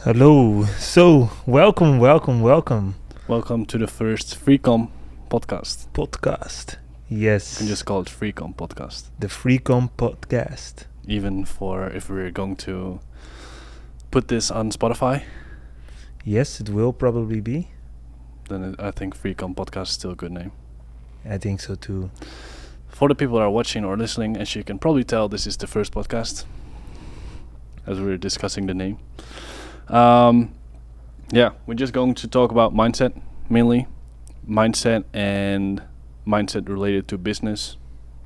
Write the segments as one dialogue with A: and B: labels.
A: Hello. So, welcome
B: Welcome to the first Freecom Podcast.
A: podcast.
B: You can
A: Yes,
B: just call it Freecom Podcast.
A: the Freecom Podcast.
B: Even for if we're going to put this on Spotify,
A: Yes, it will probably be.
B: then I think Freecom Podcast is still a good name.
A: I think so too.
B: For the people that are watching or listening, as you can probably tell, this is the first podcast as we're discussing the name. Yeah, we're just going to talk about mindset mainly. Mindset and mindset related to business,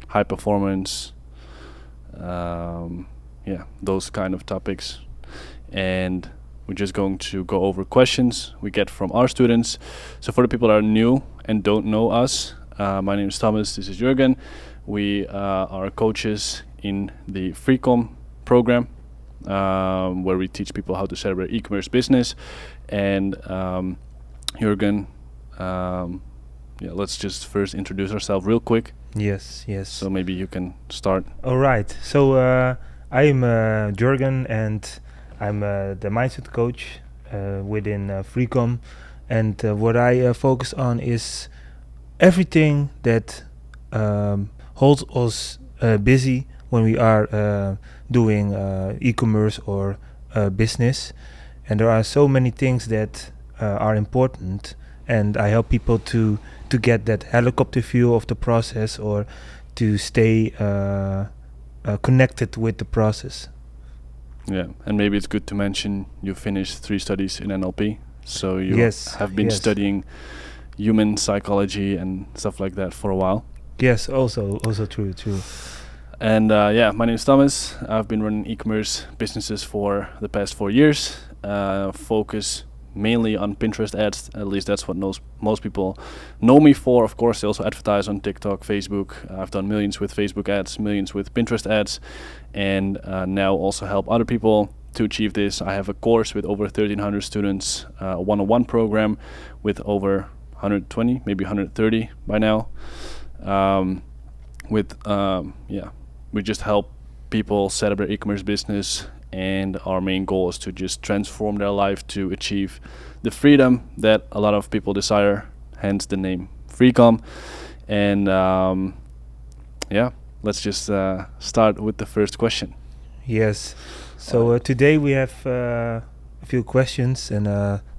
B: high performance, those kind of topics. And we're just going to go over questions we get from our students. So for the people that are new and don't know us, my name is Thomas, this is Jürgen. We are coaches in the Freecom program, where we teach people how to set up their e-commerce business. And Jürgen, let's just first introduce ourselves real quick.
A: Yes.
B: So maybe you can start.
A: All right. So, I'm Jurgen, and I'm the mindset coach within Freecom. And what I focus on is everything that holds us busy when we are doing e-commerce or business. And there are so many things that are important, and I help people to get that helicopter view of the process, or to stay connected with the process.
B: Yeah, and maybe it's good to mention you finished 3 studies in NLP, so you
A: Yes,
B: have been
A: yes.
B: studying human psychology and stuff like that for a while.
A: Yes, also true.
B: And my name is Thomas. I've been running e-commerce businesses for the past 4 years. Focus mainly on Pinterest ads. At least that's what most people know me for. Of course, they also advertise on TikTok, Facebook. I've done millions with Facebook ads, millions with Pinterest ads, and now also help other people to achieve this. I have a course with over 1,300 students, a one-on-one program with over 120, maybe 130 by now. We just help people set up their e-commerce business, and our main goal is to just transform their life to achieve the freedom that a lot of people desire, hence the name Freecom. And let's just start with the first question.
A: Yes. So today we have a few questions, and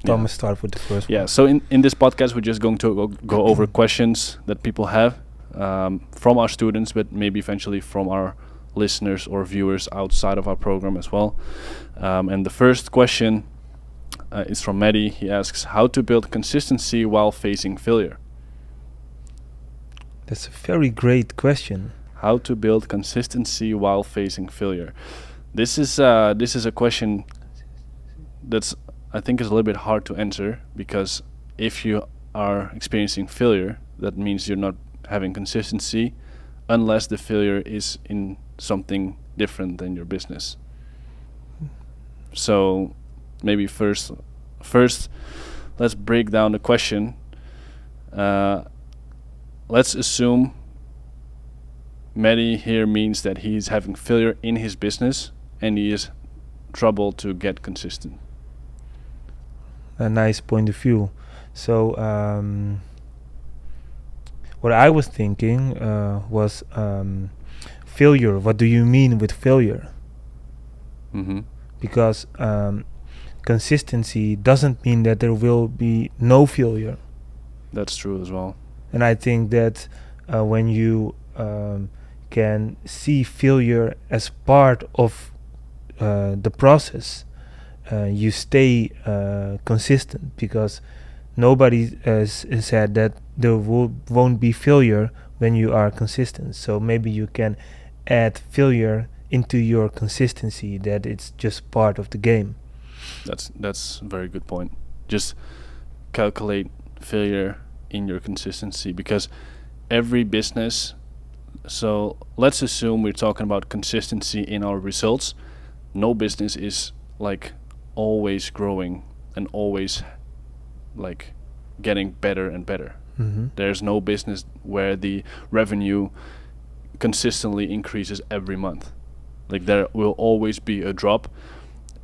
A: Thomas start with the first
B: Yeah,
A: one.
B: so in this podcast, we're just going to go over questions that people have from our students, but maybe eventually from our listeners or viewers outside of our program as well. And the first question is from Maddie. He asks, how to build consistency while facing failure?
A: That's a very great question.
B: How to build consistency while facing failure? This is a question that's, I think, is a little bit hard to answer, because if you are experiencing failure, that means you're not having consistency, unless the failure is in something different than your business. So maybe first let's break down the question. Let's assume Maddie here means that he's having failure in his business and he is trouble to get consistent.
A: A nice point of view. So what I was thinking was failure. What do you mean with failure?
B: Mm-hmm.
A: Because consistency doesn't mean that there will be no failure.
B: That's true as well.
A: And I think that when you can see failure as part of the process, you stay consistent, because nobody has said that there won't be failure when you are consistent. So maybe you can add failure into your consistency, that it's just part of the game.
B: That's a very good point. Just calculate failure in your consistency, because every business, so let's assume we're talking about consistency in our results. No business is like always growing and always like getting better and better.
A: Mm-hmm.
B: There's no business where the revenue consistently increases every month. Like, there will always be a drop,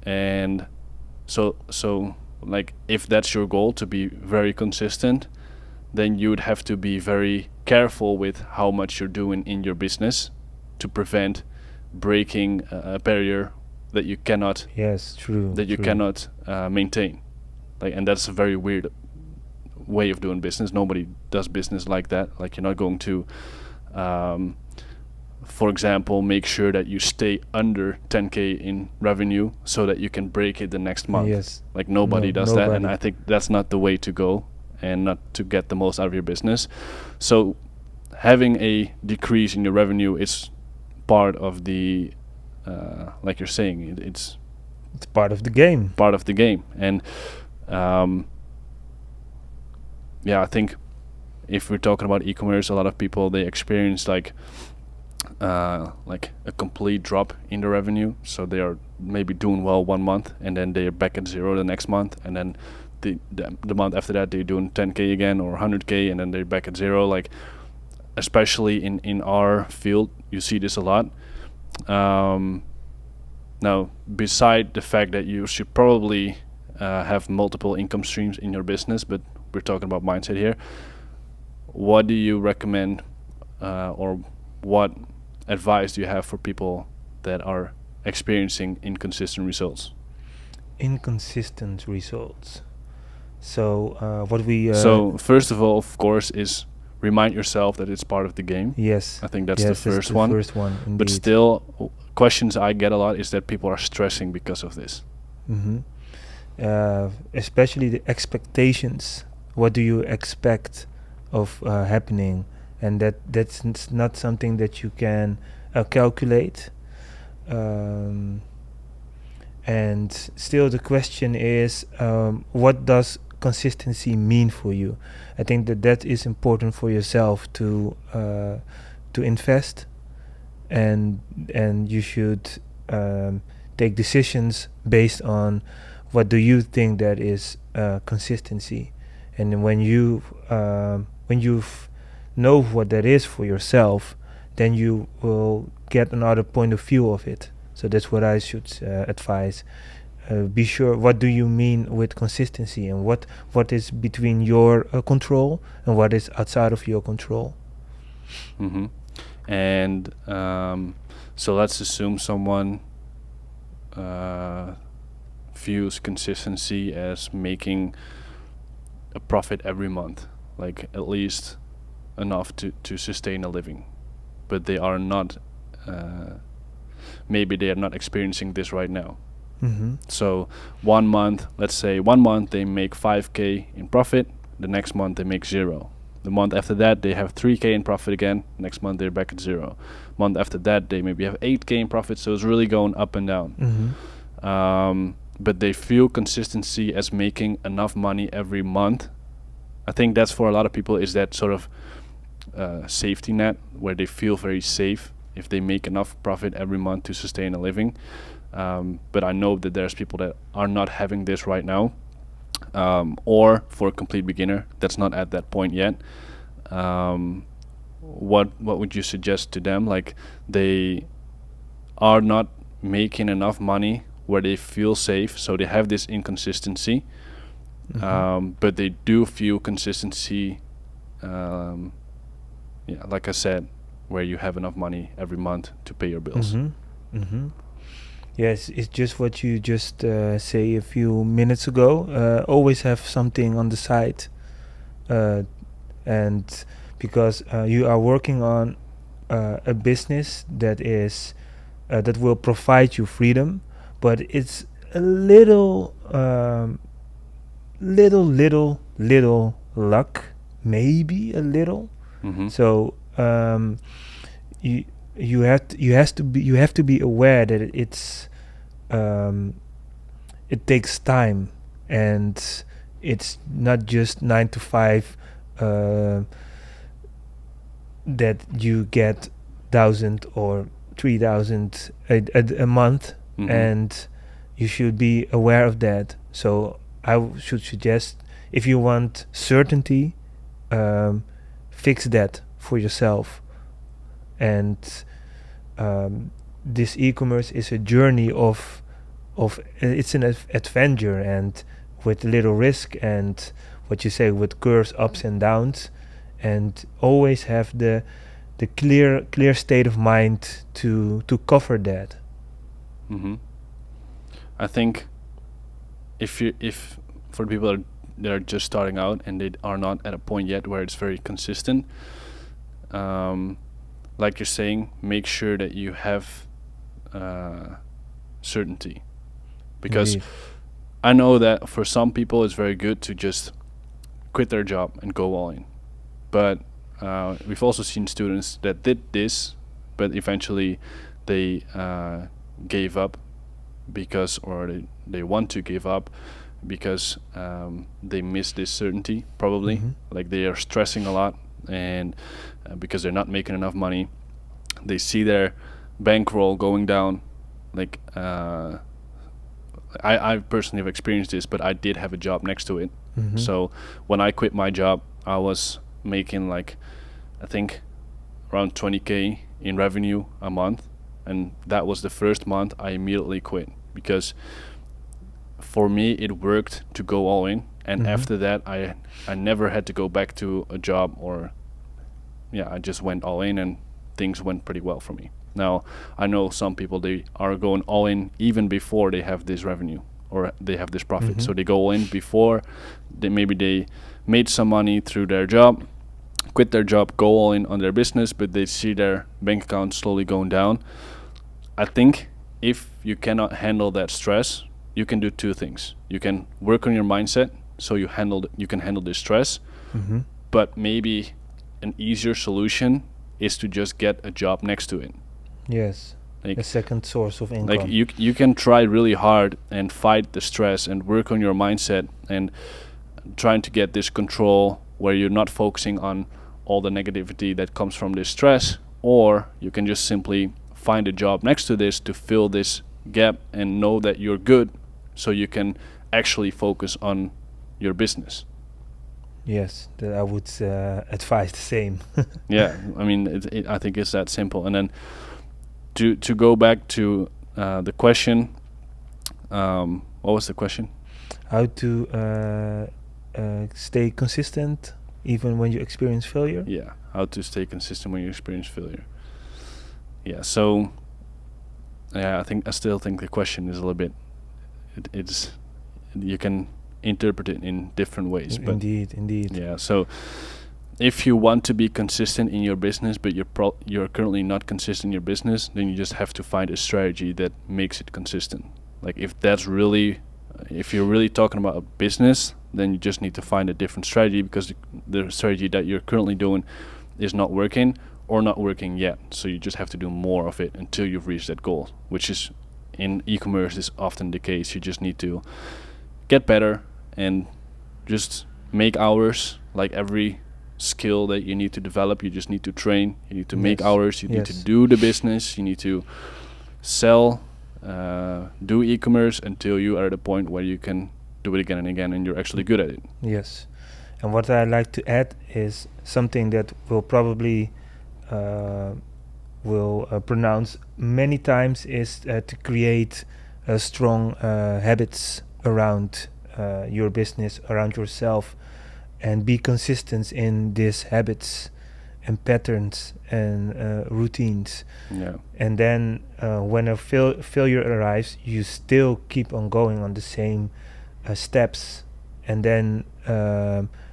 B: and So like if that's your goal, to be very consistent, then you would have to be very careful with how much you're doing in your business to prevent breaking a barrier that you cannot
A: Yes, true.
B: maintain. Like, and that's a very weird way of doing business. Nobody does business like that. Like, you're not going to for example, make sure that you stay under 10K in revenue so that you can break it the next month.
A: Yes.
B: Like, nobody does that, and
A: nobody.
B: I think that's not the way to go, and not to get the most out of your business. So having a decrease in your revenue is part of the like you're saying, it's
A: It's part of the game.
B: part of the game. And yeah, I think if we're talking about e-commerce, a lot of people, they experience like a complete drop in the revenue. So they are maybe doing well 1 month, and then they're back at zero the next month, and then the month after that they're doing 10K again or 100K, and then they're back at zero. Like, especially in our field, you see this a lot. Now, beside the fact that you should probably have multiple income streams in your business, but we're talking about mindset here, what do you recommend or what advice do you have for people that are experiencing inconsistent results?
A: Inconsistent results. So what we
B: So first of all, of course, is remind yourself that it's part of the game.
A: yes,
B: I think that's
A: yes,
B: the first
A: the
B: one.
A: First one, indeed.
B: But still, questions I get a lot is that people are stressing because of this.
A: Mm-hmm. Especially the expectations. What do you expect of happening? And that's not something that you can calculate. And still the question is, what does consistency mean for you? I think that is important for yourself to invest, and you should take decisions based on what do you think that is consistency. And when you know what that is for yourself, then you will get another point of view of it. So that's what I should advise. Be sure what do you mean with consistency, and what is between your control and what is outside of your control.
B: Mm-hmm. And so let's assume someone views consistency as making a profit every month, like at least enough to sustain a living, but they are not maybe they are not experiencing this right now.
A: Mm-hmm.
B: So 1 month, let's say 1 month they make 5K in profit, the next month they make 0. The month after that they have 3K in profit again, next month they're back at 0. Month after that they maybe have 8K in profit, so it's really going up and down.
A: Mm-hmm.
B: But they feel consistency as making enough money every month. I think that's for a lot of people, is that sort of safety net where they feel very safe if they make enough profit every month to sustain a living. But I know that there's people that are not having this right now, or for a complete beginner that's not at that point yet. What would you suggest to them? Like, they are not making enough money where they feel safe, so they have this inconsistency.
A: Mm-hmm.
B: But they do feel consistency, like I said, where you have enough money every month to pay your bills.
A: Mm-hmm. Mm-hmm. Yes, it's just what you just say a few minutes ago. Always have something on the side, and because you are working on a business that is that will provide you freedom, but it's a little luck, maybe a little.
B: Mm-hmm.
A: So you have to be aware that it takes time, and it's not just 9 to 5 that you get 1,000 or 3,000 a month.
B: Mm-hmm.
A: And you should be aware of that. So I should suggest, if you want certainty, fix that for yourself. And this e-commerce is a journey of of it's an adventure, and with little risk, and what you say, with curves, ups and downs, and always have the clear state of mind to cover that.
B: Mm-hmm. I think if for the people that are just starting out and they are not at a point yet where it's very consistent, like you're saying, make sure that you have certainty, because
A: Indeed.
B: I know that for some people it's very good to just quit their job and go all in, but we've also seen students that did this, but eventually they gave up or they want to give up because they miss this certainty, probably.
A: Mhm.
B: Like, they are stressing a lot, and because they're not making enough money, they see their bankroll going down. Like, I personally have experienced this, but I did have a job next to it.
A: Mhm.
B: So when I quit my job, I was making, like, I think around 20K in revenue a month, and that was the first month I immediately quit, because for me it worked to go all in, and
A: Mhm.
B: after that I never had to go back to a job, or I just went all in and things went pretty well for me. Now I know some people, they are going all in even before they have this revenue or they have this profit.
A: Mhm.
B: So they go all in before they made some money through their job, quit their job, go all in on their business, but they see their bank account slowly going down. I think if you cannot handle that stress, you can do two things. You can work on your mindset so you can handle the stress,
A: Mhm.
B: but maybe an easier solution is to just get a job next to it.
A: Yes.
B: Like,
A: A second source of income.
B: like you can try really hard and fight the stress and work on your mindset and trying to get this control where you're not focusing on all the negativity that comes from this stress, or you can just simply find a job next to this to fill this gap and know that you're good, so you can actually focus on your business.
A: Yes, I would advise the same.
B: Yeah, I mean, I think it's that simple. And then to go back to the question, what was the question?
A: How to stay consistent even when you experience failure?
B: Yeah, how to stay consistent when you experience failure. Yeah, so I still think the question is a little bit, it's you can interpret it in different ways. But
A: Indeed.
B: yeah, so if you want to be consistent in your business, but you're currently not consistent in your business, then you just have to find a strategy that makes it consistent. Like, if you're really talking about a business, then you just need to find a different strategy, because the strategy that you're currently doing is not working or not working yet. So you just have to do more of it until you've reached that goal, which is in e-commerce is often the case. You just need to get better and just make hours. Like every skill that you need to develop, you just need to train, you need to make hours, you need to do the business, you need to sell, do e-commerce until you are at a point where you can do it again and again and you're actually good at it.
A: Yes. And what I like to add is something that will probably pronounce many times, is to create strong habits around your business, around yourself, and be consistent in these habits and patterns and routines.
B: Yeah.
A: And then when a failure arrives, you still keep on going on the same steps, and then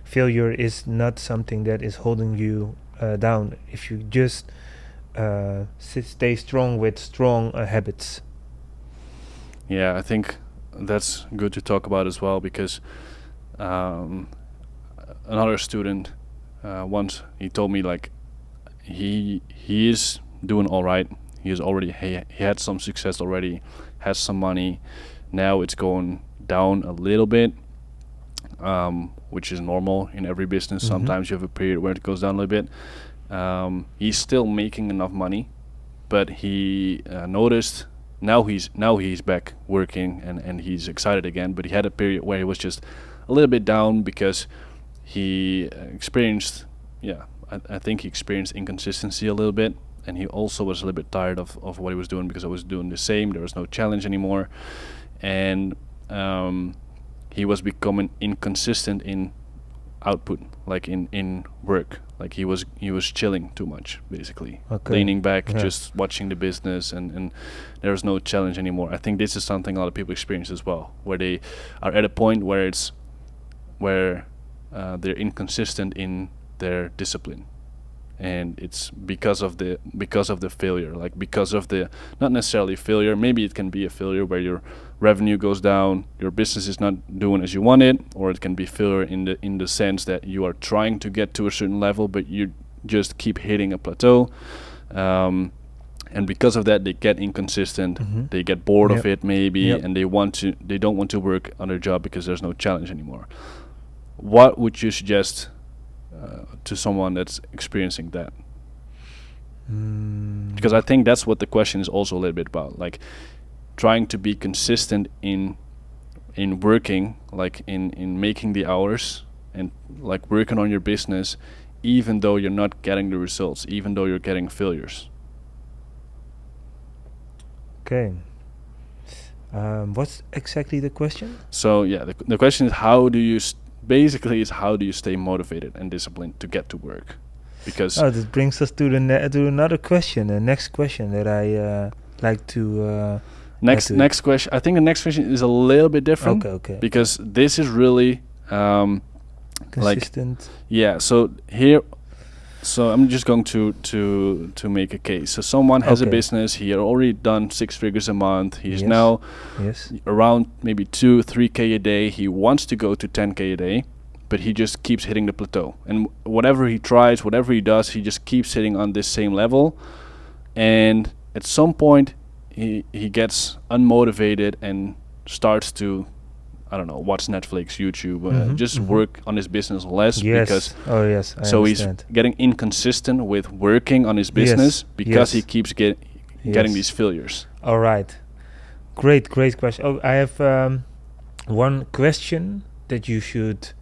A: failure is not something that is holding you down if you just stay strong with strong habits.
B: Yeah, I think that's good to talk about as well, because another student once, he told me, like, he is doing all right. He had some success already, has some money. Now it's going down a little bit, which is normal in every business.
A: Mhm.
B: Sometimes you have a period where it goes down a little bit. He's still making enough money, but he noticed now he's back working and he's excited again. But he had a period where he was just a little bit down because he experienced, I think he experienced inconsistency a little bit, and he also was a little bit tired of what he was doing, because I was doing the same. There was no challenge anymore, and he was becoming inconsistent in output, like in work. Like he was chilling too much, basically, leaning back, just watching the business, and there was no challenge anymore. I think this is something a lot of people experience as well, where they are at a point where they're inconsistent in their discipline, and it's because of the failure, like because of the, not necessarily failure, maybe it can be a failure where your revenue goes down, your business is not doing as you want it, or it can be failure in the sense that you are trying to get to a certain level but you just keep hitting a plateau, and because of that they get inconsistent. They get bored of it maybe, and they don't want to work on their job because there's no challenge anymore. What would you suggest to someone that's experiencing that? Because I think that's what the question is also a little bit about, like trying to be consistent in working, like in making the hours and like working on your business, even though you're not getting the results, even though you're getting failures.
A: Okay. What's exactly the question?
B: So yeah, the question is how do you how do you stay motivated and disciplined to get to work? Because
A: this brings us to to another question, the next question that I like to
B: next question. I think the next question is a little bit different.
A: Okay.
B: Because this is really
A: consistent.
B: So I'm just going to make a case. So someone has a business. He had already done 6 figures a month. He's now around maybe 2-3K a day. He wants to go to 10K a day, but he just keeps hitting the plateau. And whatever he tries, whatever he does, he just keeps hitting on this same level. And at some point, he gets unmotivated and starts to, I don't know, watch Netflix, YouTube, just work on his business less. Because he's getting inconsistent with working on his business because he keeps getting these failures.
A: All right. Great question. Oh, I have one question that you should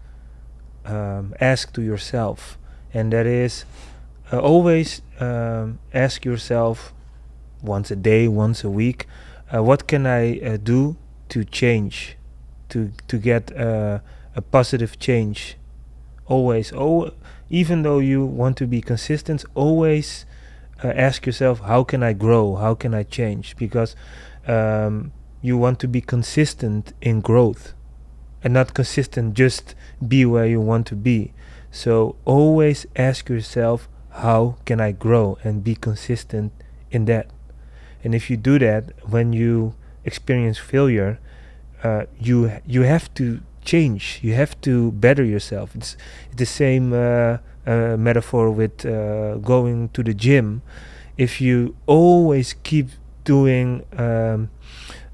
A: ask to yourself, and that is always ask yourself once a day, once a week, what can I do to change, to get a positive change? Always, even though you want to be consistent, always ask yourself, how can I grow? How can I change? Because you want to be consistent in growth, and not consistent just be where you want to be. So always ask yourself, how can I grow, and be consistent in that. And if you do that, when you experience failure, you have to change. You have to better yourself. It's the same metaphor with going to the gym. If you always keep doing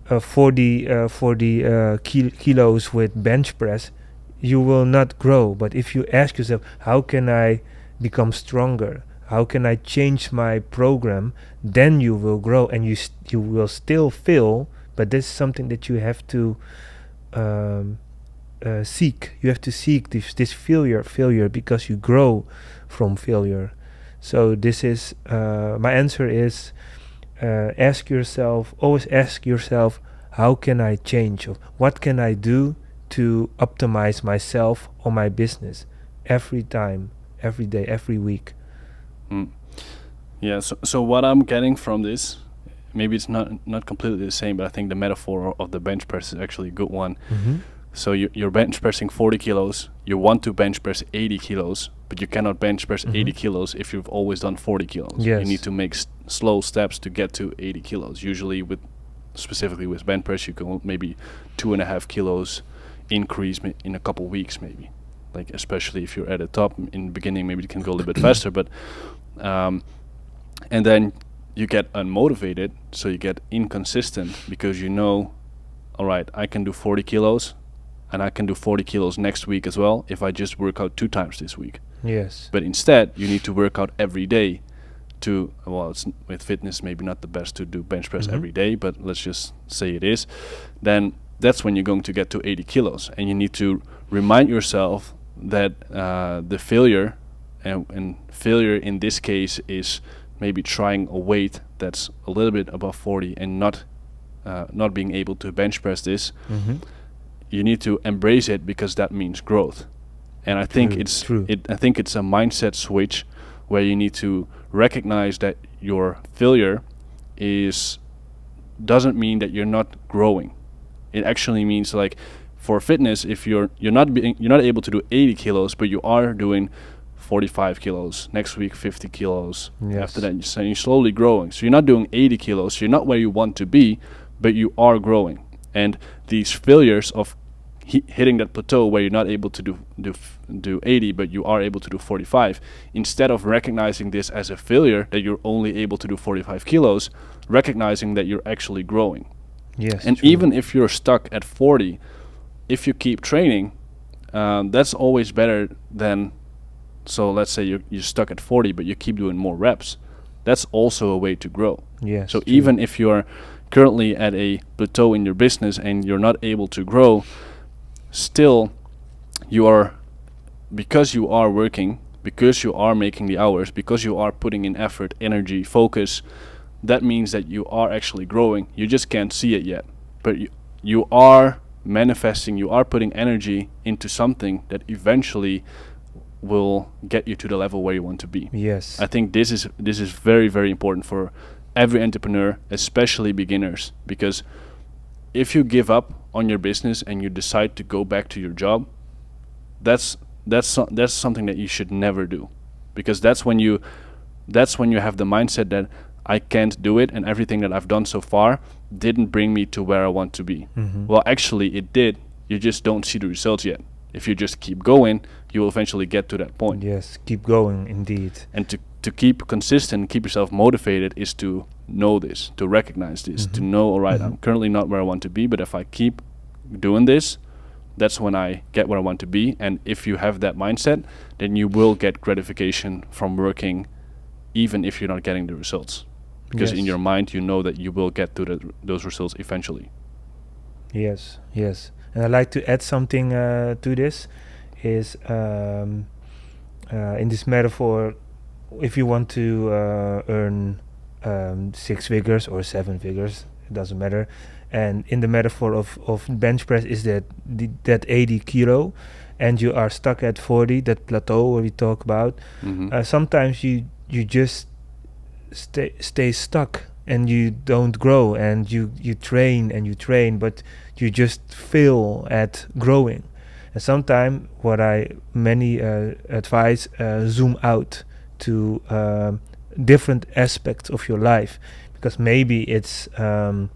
A: 40 kilos with bench press, you will not grow. But if you ask yourself, how can I become stronger? How can I change my program? Then you will grow, and you will still fail. But this is something that you have to seek. You have to seek this failure because you grow from failure. So this is my answer is always ask yourself, how can I change? Or what can I do to optimize myself or my business every time, every day, every week?
B: Yeah, so what I'm getting from this, maybe it's not completely the same, but I think the metaphor of the bench press is actually a good one. So you're bench pressing 40 kilos, you want to bench press 80 kilos, but you cannot bench press 80 kilos if you've always done 40 kilos. You need to make slow steps to get to 80 kilos. Usually specifically with bench press, you can maybe 2.5 kilos increase in a couple weeks maybe. Like especially if you're at the top in the beginning, maybe you can go a little bit faster, but and then you get unmotivated, so you get inconsistent because you know, all right, I can do 40 kilos and I can do 40 kilos next week as well if I just work out 2 times this week.
A: Yes.
B: But instead, you need to work out every day it's with fitness maybe not the best to do bench press every day, but let's just say it is. Then that's when you're going to get to 80 kilos. And you need to remind yourself that the failure, and failure in this case is maybe trying a weight that's a little bit above 40 and not not being able to bench press this,
A: Mm-hmm.
B: you need to embrace it because that means growth. And I think
A: True.
B: I think it's a mindset switch where you need to recognize that your failure doesn't mean that you're not growing. It actually means, like, for fitness, if you're not able to do 80 kilos, but you are doing 45 kilos, next week 50 kilos,
A: Yes.
B: after that you're slowly growing. So you're not doing 80 kilos, so you're not where you want to be, but you are growing. And these failures of hitting that plateau where you're not able to do 80, but you are able to do 45, instead of recognizing this as a failure that you're only able to do 45 kilos, recognizing that you're actually growing.
A: Yes.
B: And
A: true.
B: even if you're stuck at 40, if you keep training, that's always better than, so let's say you're stuck at 40, but you keep doing more reps. That's also a way to grow.
A: Yes.
B: So
A: true.
B: even if you're currently at a plateau in your business and you're not able to grow, still because you are working, because you are making the hours, because you are putting in effort, energy, focus, that means that you are actually growing. You just can't see it yet, but you are manifesting, you are putting energy into something that eventually will get you to the level where you want to be.
A: Yes.
B: I think this is very, very important for every entrepreneur, especially beginners, because if you give up on your business and you decide to go back to your job, that's something that you should never do, because that's when you have the mindset that I can't do it and everything that I've done so far didn't bring me to where I want to be.
A: Mm-hmm.
B: Well, actually it did. You just don't see the results yet. If you just keep going, you will eventually get to that point.
A: Yes. Keep going. Indeed.
B: And to keep consistent, keep yourself motivated, is to know this, to recognize this, to know, all right, I'm currently not where I want to be, but if I keep doing this, that's when I get where I want to be. And if you have that mindset, then you will get gratification from working, even if you're not getting the results, because in your mind you know that you will get to those results eventually.
A: Yes, yes. And I'd like to add something to this, is in this metaphor, if you want to earn 6 figures or 7 figures, it doesn't matter. And in the metaphor of bench press is that 80 kilo, and you are stuck at 40, that plateau where we talk about. Sometimes you just stay stuck and you don't grow, and you train, but you just fail at growing. And sometimes what I advise, zoom out to different aspects of your life, because maybe it's your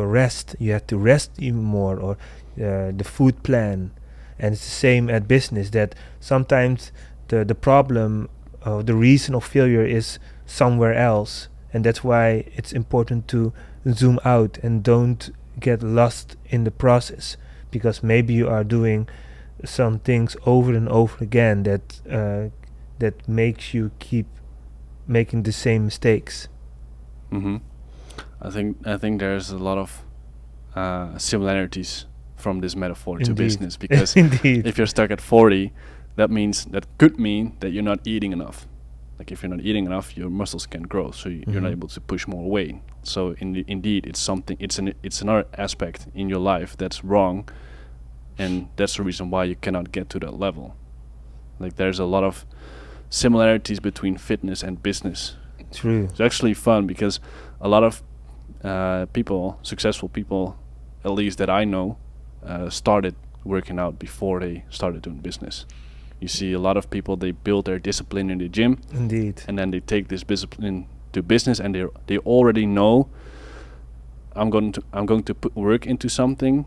A: rest. You have to rest even more, or the food plan. And it's the same at business, that sometimes the problem, the reason of failure is somewhere else, and that's why it's important to zoom out and don't get lost in the process, because maybe you are doing some things over and over again that makes you keep making the same mistakes.
B: I think there's a lot of similarities from this metaphor to
A: Indeed.
B: business, because
A: Indeed.
B: if you're stuck at 40, that could mean that you're not eating enough. Like, if you're not eating enough, your muscles can't grow, so you're not able to push more weight. So indeed, it's another aspect in your life that's wrong, and that's the reason why you cannot get to that level. Like, there's a lot of similarities between fitness and business.
A: True.
B: It's actually fun, because a lot of successful people, at least that I know, started working out before they started doing business. You see a lot of people, they build their discipline in the gym.
A: Indeed.
B: And then they take this discipline to business, and they already know, I'm going to put work into something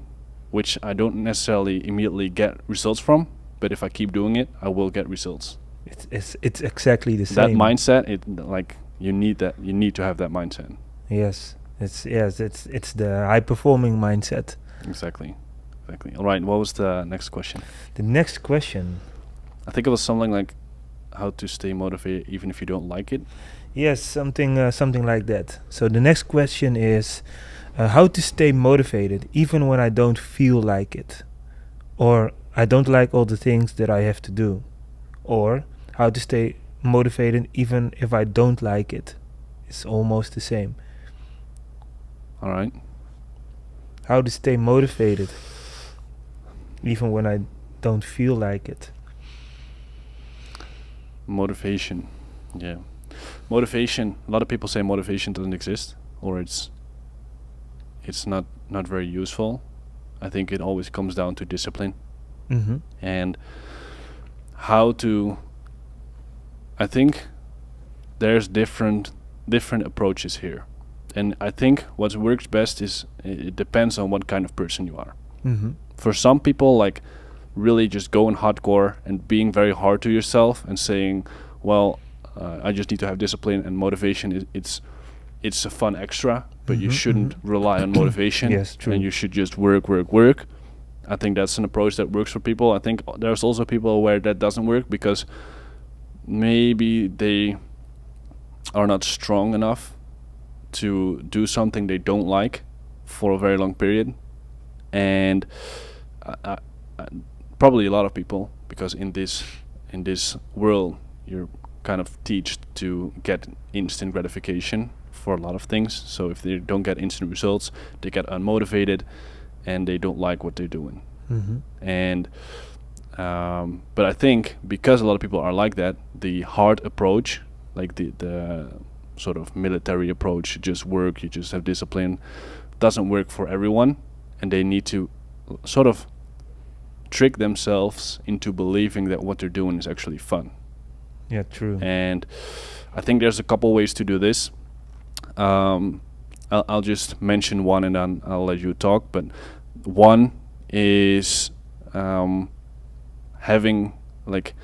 B: which I don't necessarily immediately get results from, but if I keep doing it, I will get results.
A: It's exactly the same.
B: That mindset, you need to have that mindset.
A: Yes. It's the high performing mindset.
B: Exactly. All right, what was the next question?
A: The next question.
B: I think it was something like how to stay motivated even if you don't like it.
A: Yes, something like that. So the next question is how to stay motivated even when I don't feel like it, or I don't like all the things that I have to do, or how to stay motivated even if I don't like it. It's almost the same.
B: All right.
A: How to stay motivated, even when I don't feel like it.
B: Motivation. Yeah. Motivation. A lot of people say motivation doesn't exist, or it's not very useful. I think it always comes down to discipline
A: Mm-hmm.
B: and how to. I think there's different approaches here, and I think what works best is it depends on what kind of person you are.
A: Mm-hmm.
B: For some people, like really just going hardcore and being very hard to yourself and saying, well, I just need to have discipline, and motivation it's a fun extra, but you shouldn't rely on motivation.
A: Yes, true.
B: And you should just work. I think that's an approach that works for people. I think there's also people where that doesn't work because maybe they are not strong enough to do something they don't like for a very long period. And I, probably a lot of people, because in this world you're kind of taught to get instant gratification for a lot of things. So if they don't get instant results, they get unmotivated and they don't like what they're doing.
A: Mm-hmm.
B: And but I think because a lot of people are like that, the hard approach, like the sort of military approach, you just work, you just have discipline, doesn't work for everyone, and they need to sort of trick themselves into believing that what they're doing is actually fun.
A: Yeah, true.
B: And I think there's a couple ways to do this. I'll just mention one and then I'll let you talk. But one is having like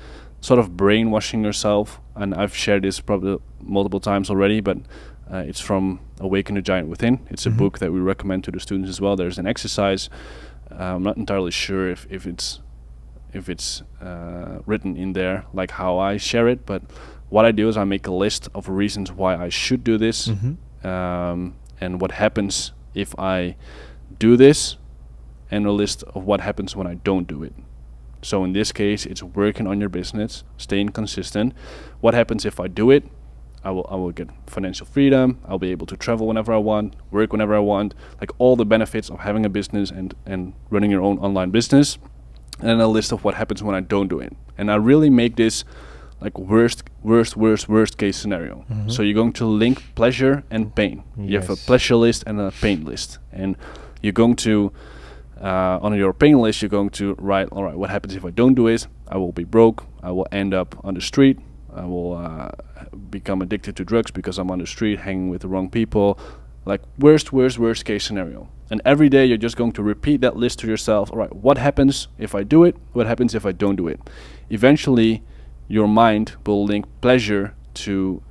B: sort of brainwashing yourself. And I've shared this probably multiple times already, but it's from Awaken the Giant Within. It's a book that we recommend to the students as well. There's an exercise. I'm not entirely sure if it's written in there like how I share it, but what I do is I make a list of reasons why I should do this, and what happens if I do this, and a list of what happens when I don't do it. So in this case, it's working on your business, staying consistent. What happens if I do it? I will get financial freedom. I'll be able to travel whenever I want, work whenever I want, like all the benefits of having a business and running your own online business. And then a list of what happens when I don't do it. And I really make this like worst case scenario. So you're going to link pleasure and pain. You have a pleasure list and a pain list. And you're going to, on your pain list, you're going to write, all right, what happens if I don't do it? I will be broke. I will end up on the street. I will become addicted to drugs because I'm on the street hanging with the wrong people. Like worst case scenario. And every day you're just going to repeat that list to yourself. All right, what happens if I do it? What happens if I don't do it? Eventually, your mind will link pleasure to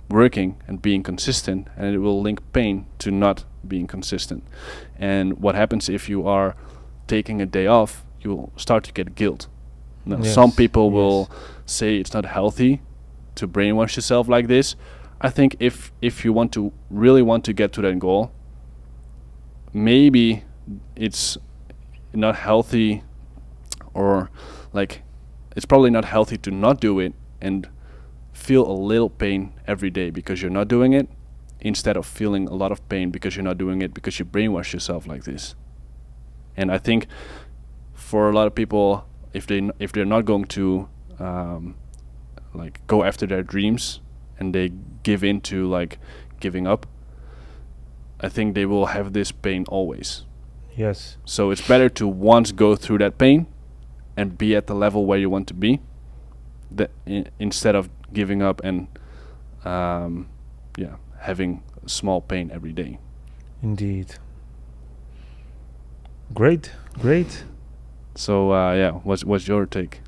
B: working and being consistent, and it will link pain to not being consistent. And what happens if you are taking a day off? You will start to get guilt. Now, some people will say it's not healthy to brainwash yourself like this. I think if you really want to get to that goal, maybe it's not healthy, or like it's probably not healthy to not do it and feel a little pain every day because you're not doing it, instead of feeling a lot of pain because you're not doing it because you brainwash yourself like this. And I think for a lot of people, if they're not going to like go after their dreams and they give in to like giving up, I think they will have this pain always.
A: Yes.
B: So it's better to once go through that pain and be at the level where you want to be, instead of giving up and having small pain every day.
A: Indeed. Great.
B: So what's your take?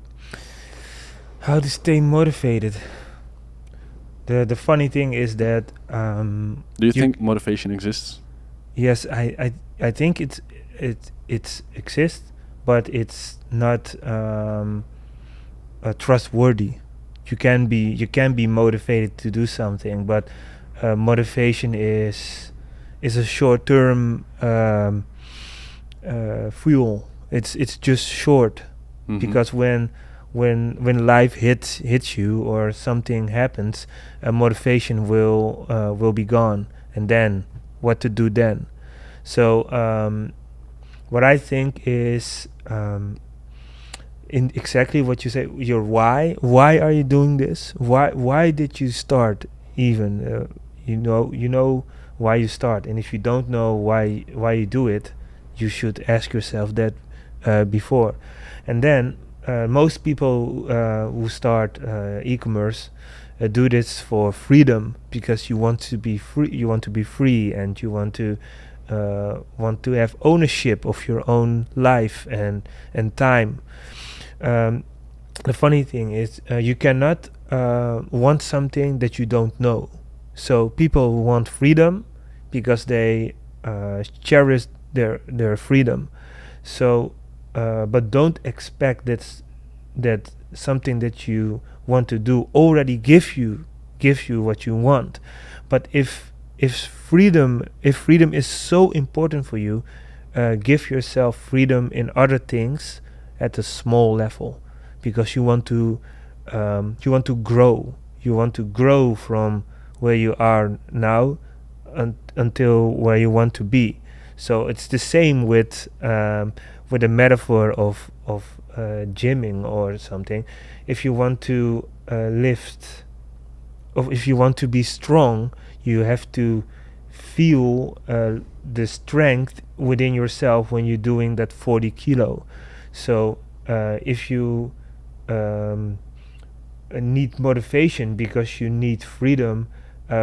A: How to stay motivated. The funny thing is that
B: Do you think motivation exists?
A: yes, I think it exists, but it's not trustworthy. You can be motivated to do something, but motivation is a short-term fuel. It's just short, because when life hits you or something happens, motivation will be gone, and then what to do then. So what I think is in exactly what you say, your why. Why are you doing this? Why did you start even? You know why you start, and if you don't know why you do it, you should ask yourself that before. And then most people who start e-commerce do this for freedom, because you want to be free. You want to be free, and you want to have ownership of your own life and time. The funny thing is, you cannot want something that you don't know. So people want freedom because they cherish their freedom. So, but don't expect that something that you want to do already gives you what you want. But if freedom is so important for you, give yourself freedom in other things at a small level, because you want to grow. You want to grow from where you are now until where you want to be. So it's the same with a metaphor of gymming or something. If you want to lift, or if you want to be strong, you have to feel the strength within yourself when you're doing that 40 kilo. So if you need motivation because you need freedom,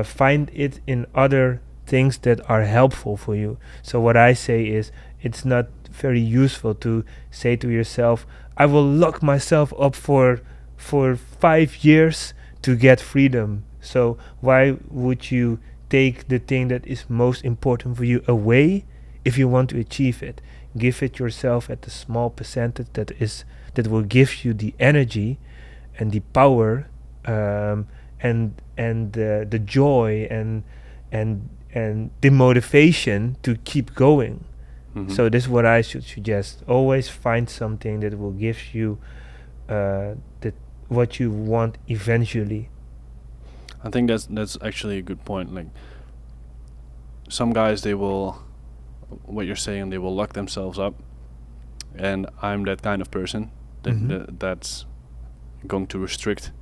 A: find it in other things that are helpful for you. So what I say is, it's not very useful to say to yourself, I will lock myself up for 5 years to get freedom. So why would you take the thing that is most important for you away if you want to achieve it? Give it yourself at a small percentage that will give you the energy and the power, and the joy and the motivation to keep going. So this is what I should suggest. Always find something that will give you what you want eventually.
B: I think that's actually a good point. Like, some guys, they will, what you're saying, they will lock themselves up, and I'm that kind of person that's going to restrict.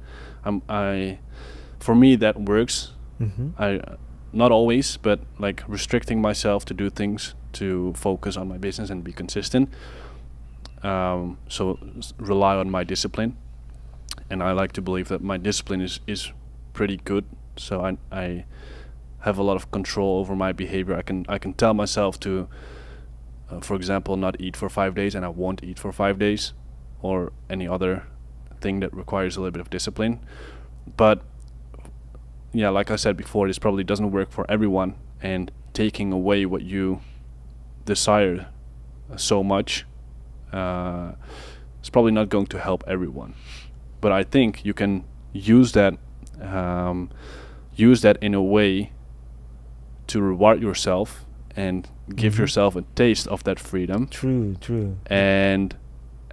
B: For me, that works. I not always, but like restricting myself to do things, to focus on my business and be consistent. So rely on my discipline, and I like to believe that my discipline is pretty good. So I have a lot of control over my behavior. I can tell myself to, for example, not eat for 5 days, and I won't eat for 5 days, or any other thing that requires a little bit of discipline. But yeah, like I said before, this probably doesn't work for everyone, and taking away what you desire so much is probably not going to help everyone. But I think you can use that in a way to reward yourself and give yourself a taste of that freedom.
A: True.
B: And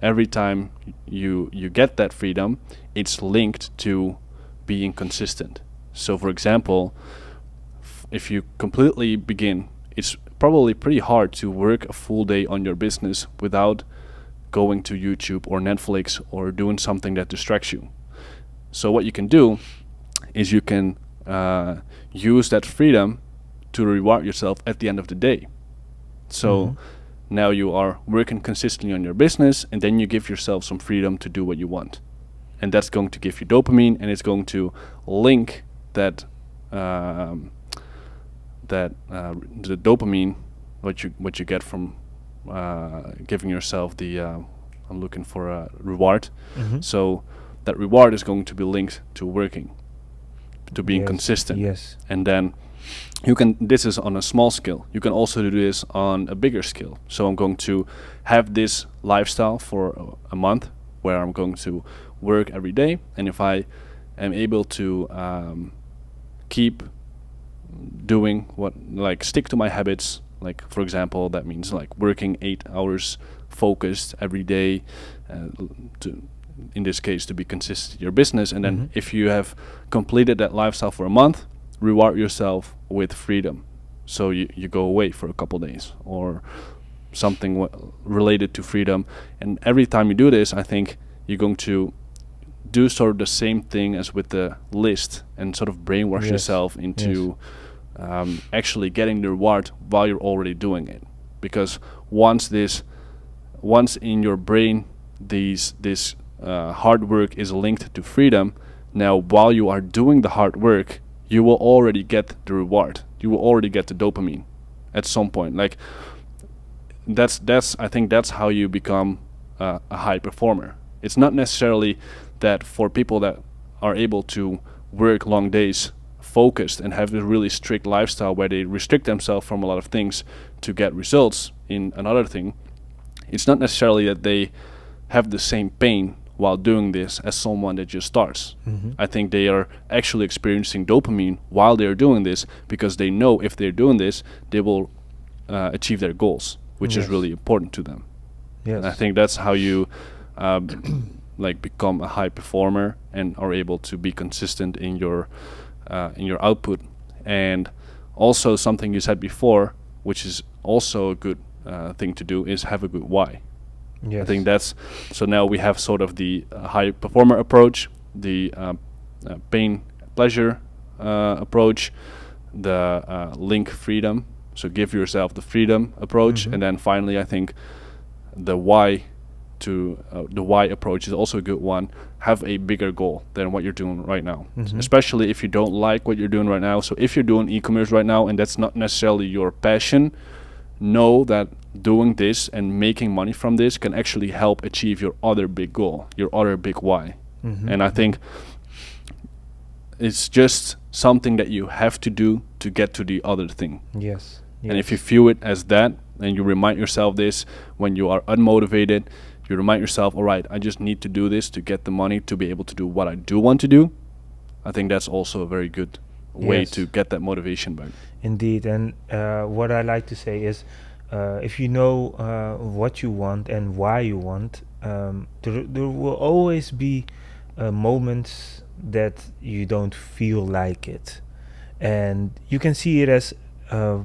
B: every time you get that freedom, it's linked to being consistent. So for example, if you completely begin, it's probably pretty hard to work a full day on your business without going to YouTube or Netflix or doing something that distracts you. So what you can do is you can use that freedom to reward yourself at the end of the day. So now you are working consistently on your business, and then you give yourself some freedom to do what you want. And that's going to give you dopamine, and it's going to link the dopamine, what you get from giving yourself the I'm looking for a reward. So that reward is going to be linked to working, to being consistent.
A: Yes.
B: And then you can, this is on a small scale. You can also do this on a bigger scale. So I'm going to have this lifestyle for a month where I'm going to work every day. And if I am able to keep doing stick to my habits, like for example, that means like working 8 hours focused every day, in this case to be consistent in your business. And then if you have completed that lifestyle for a month, reward yourself with freedom. So you go away for a couple days or something related to freedom. And every time you do this, I think you're going to do sort of the same thing as with the list and sort of brainwash
A: Yes.
B: yourself into actually getting the reward while you're already doing it. Because once in your brain this hard work is linked to freedom, now while you are doing the hard work, you will already get the reward. You will already get the dopamine at some point. Like that's I think that's how you become a high performer. It's not necessarily that for people that are able to work long days focused and have a really strict lifestyle where they restrict themselves from a lot of things to get results in another thing, it's not necessarily that they have the same pain while doing this as someone that just starts. I think they are actually experiencing dopamine while they're doing this because they know if they're doing this, they will achieve their goals, which is really important to them.
A: Yes.
B: And I think that's how you like become a high performer and are able to be consistent in your output. And also something you said before, which is also a good thing to do, is have a good why.
A: Yes.
B: I think that's so. Now we have sort of the high performer approach, the pain pleasure approach, the link freedom. So give yourself the freedom approach, and then finally, I think the why approach is also a good one. Have a bigger goal than what you're doing right now, especially if you don't like what you're doing right now. So if you're doing e-commerce right now and that's not necessarily your passion, know that doing this and making money from this can actually help achieve your other big goal, your other big why. And I think it's just something that you have to do to get to the other thing.
A: Yes.
B: And if you view it as that, and you remind yourself this when you are unmotivated, you remind yourself, all right, I just need to do this to get the money to be able to do what I do want to do. I think that's also a very good way to get that motivation back.
A: Indeed. And what I like to say is, if you know what you want and why you want, there will always be moments that you don't feel like it. And you can see it as a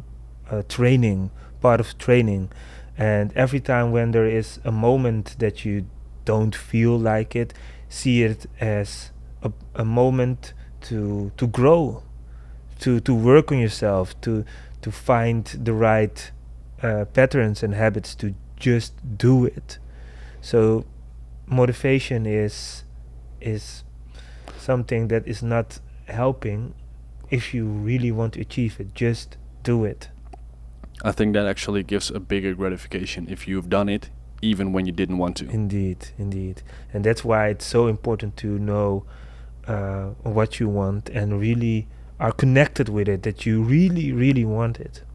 A: training, part of training. And every time when there is a moment that you don't feel like it, see it as a moment to grow, to work on yourself, to find the right patterns and habits to just do it. So motivation is something that is not helping if you really want to achieve it. Just do it.
B: I think that actually gives a bigger gratification if you've done it even when you didn't want to.
A: Indeed. And that's why it's so important to know what you want and really are connected with it, that you really want it.